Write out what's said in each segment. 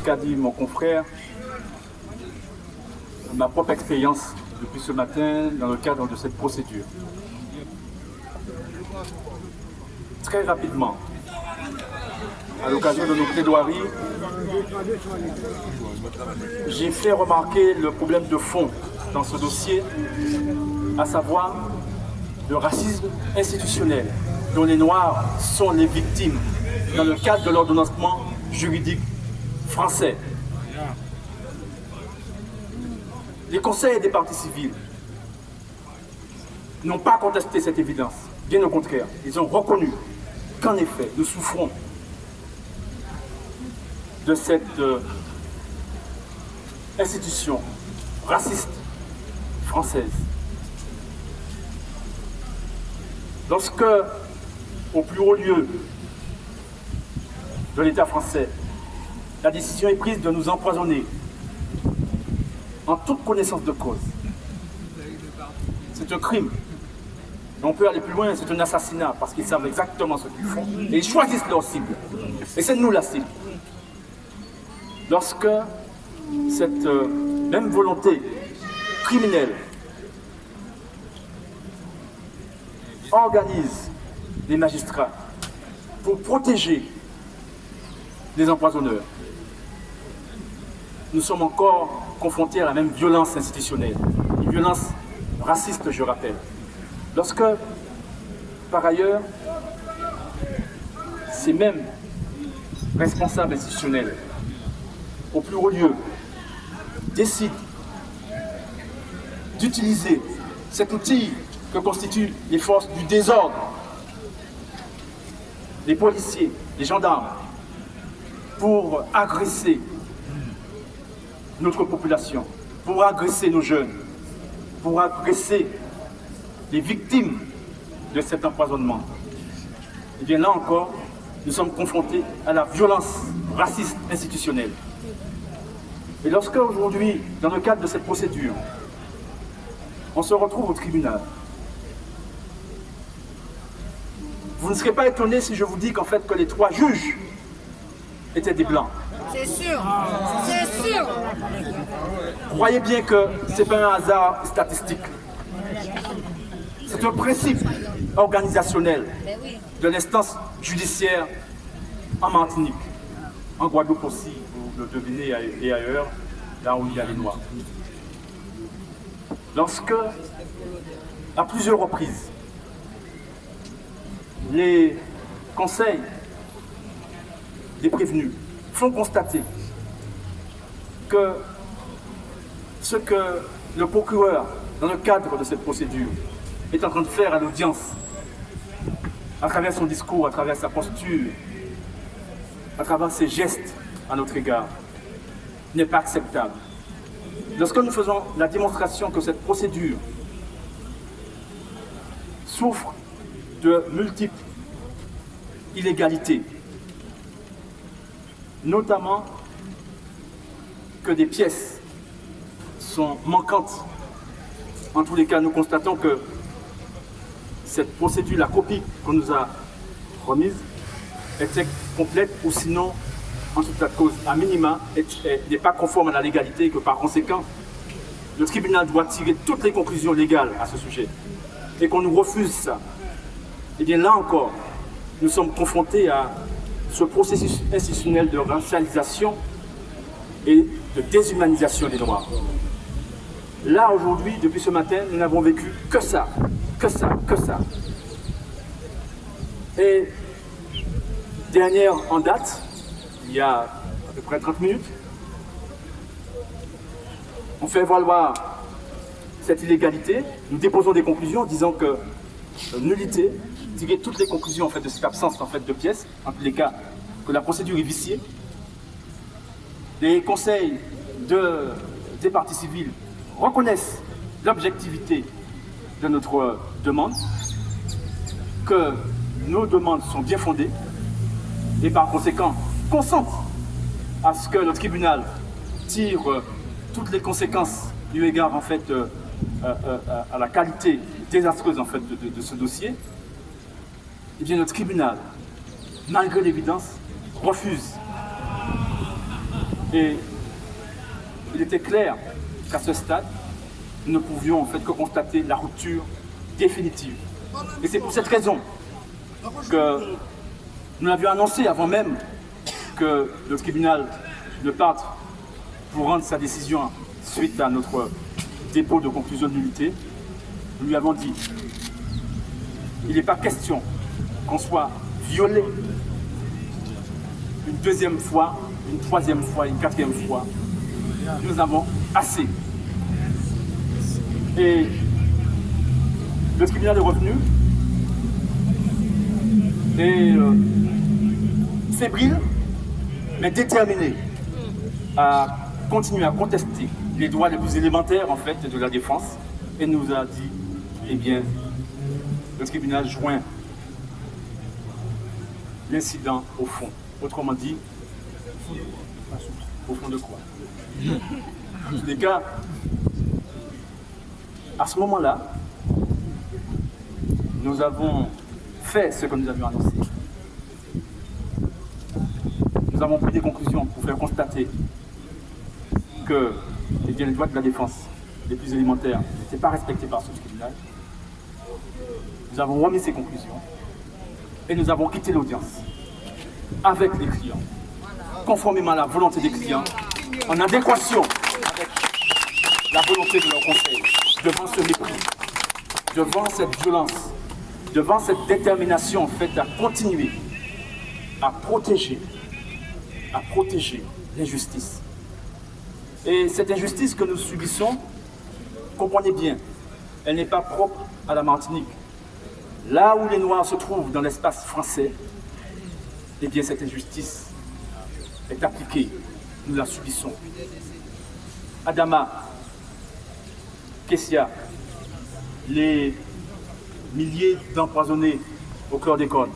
qu'a dit mon confrère, ma propre expérience depuis ce matin dans le cadre de cette procédure. Très rapidement, à l'occasion de nos plaidoiries, j'ai fait remarquer le problème de fond dans ce dossier, à savoir le racisme institutionnel dont les Noirs sont les victimes dans le cadre de l'ordonnancement juridique français. Les conseils des partis civils n'ont pas contesté cette évidence, bien au contraire, ils ont reconnu qu'en effet, nous souffrons de cette institution raciste française. Lorsque, au plus haut lieu de l'État français, la décision est prise de nous empoisonner en toute connaissance de cause, c'est un crime. On peut aller plus loin, c'est un assassinat, parce qu'ils savent exactement ce qu'ils font, et ils choisissent leur cible. Et c'est nous la cible. Lorsque cette même volonté criminelle organise les magistrats pour protéger les empoisonneurs, nous sommes encore confrontés à la même violence institutionnelle, une violence raciste, je rappelle. Lorsque, par ailleurs, ces mêmes responsables institutionnels, au plus haut lieu, décident d'utiliser cet outil que constituent les forces du désordre, les policiers, les gendarmes, pour agresser notre population, pour agresser nos jeunes, pour agresser les victimes de cet empoisonnement. Et bien là encore, nous sommes confrontés à la violence raciste institutionnelle. Et lorsque aujourd'hui, dans le cadre de cette procédure, on se retrouve au tribunal, vous ne serez pas étonnés si je vous dis qu'en fait que les 3 juges étaient des blancs. C'est sûr, c'est sûr. Croyez bien que ce n'est pas un hasard statistique. C'est un principe organisationnel de l'instance judiciaire en Martinique, en Guadeloupe aussi, vous le devinez, et ailleurs, là où il y a les Noirs. Lorsque, à plusieurs reprises, les conseils des prévenus font constater que ce que le procureur, dans le cadre de cette procédure, est en train de faire à l'audience, à travers son discours, à travers sa posture, à travers ses gestes à notre égard, n'est pas acceptable. Lorsque nous faisons la démonstration que cette procédure souffre de multiples illégalités, notamment que des pièces sont manquantes. En tous les cas, nous constatons que cette procédure, la copie qu'on nous a remise, était complète ou sinon, en toute la cause, à minima, n'est pas conforme à la légalité et que par conséquent, le tribunal doit tirer toutes les conclusions légales à ce sujet et qu'on nous refuse ça. Et bien là encore, nous sommes confrontés à ce processus institutionnel de racialisation et de déshumanisation des Noirs. Là, aujourd'hui, depuis ce matin, nous n'avons vécu que ça, que ça, que ça. Et dernière en date, il y a à peu près 30 minutes, on fait valoir cette illégalité, nous déposons des conclusions disant que nullité, tirer toutes les conclusions en fait, de cette absence en fait, de pièces, en tous les cas, que la procédure est viciée. Les conseils des partis civils reconnaissent l'objectivité de notre demande, que nos demandes sont bien fondées et par conséquent consentent à ce que le tribunal tire toutes les conséquences eu égard en fait à la qualité désastreuse en fait de ce dossier. Et bien le tribunal, malgré l'évidence, refuse. Et il était clair qu'à ce stade, nous ne pouvions en fait que constater la rupture définitive. Et c'est pour cette raison que nous l'avions annoncé avant même que le tribunal ne parte pour rendre sa décision suite à notre dépôt de conclusion de nullité. Nous lui avons dit, il n'est pas question qu'on soit violé une deuxième fois, une troisième fois, une quatrième fois. Nous avons assez. Et le tribunal est revenu et fébrile, mais déterminé à continuer à contester les droits les plus élémentaires en fait de la défense et nous a dit, eh bien, le tribunal joint l'incident au fond. Autrement dit, au fond de quoi? En tous les cas, à ce moment-là, nous avons fait ce que nous avions annoncé. Nous avons pris des conclusions pour faire constater que les droits de la défense les plus élémentaires n'étaient pas respectés par ce tribunal. Nous avons remis ces conclusions et nous avons quitté l'audience avec les clients, conformément à la volonté des clients, en adéquation avec la volonté de leur conseil, devant ce mépris, devant cette violence, devant cette détermination en fait à continuer à protéger l'injustice. Et cette injustice que nous subissons, comprenez bien, elle n'est pas propre à la Martinique. Là où les Noirs se trouvent dans l'espace français, eh bien cette injustice est appliquée, nous la subissons. Adama, Kessia, les milliers d'empoisonnés au chlordécone,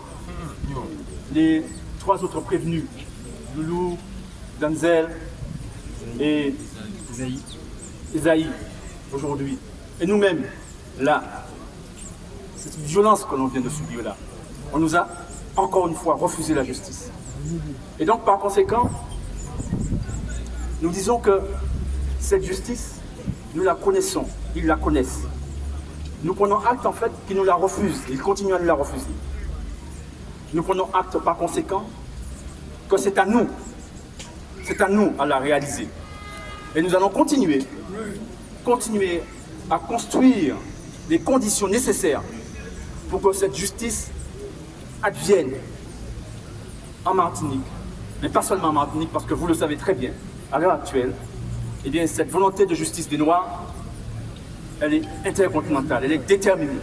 les 3 autres prévenus, Loulou, Denzel et Isaïe, aujourd'hui. Et nous-mêmes, là, c'est une violence que l'on vient de subir là. On nous a encore une fois refusé la justice. Et donc, par conséquent, nous disons que cette justice, nous la connaissons, ils la connaissent. Nous prenons acte en fait qu'ils nous la refusent, ils continuent à nous la refuser. Nous prenons acte par conséquent que c'est à nous à la réaliser. Et nous allons continuer à construire les conditions nécessaires pour que cette justice advienne en Martinique, mais pas seulement en Martinique, parce que vous le savez très bien, à l'heure actuelle, eh bien, cette volonté de justice des Noirs, elle est intercontinentale, elle est déterminée.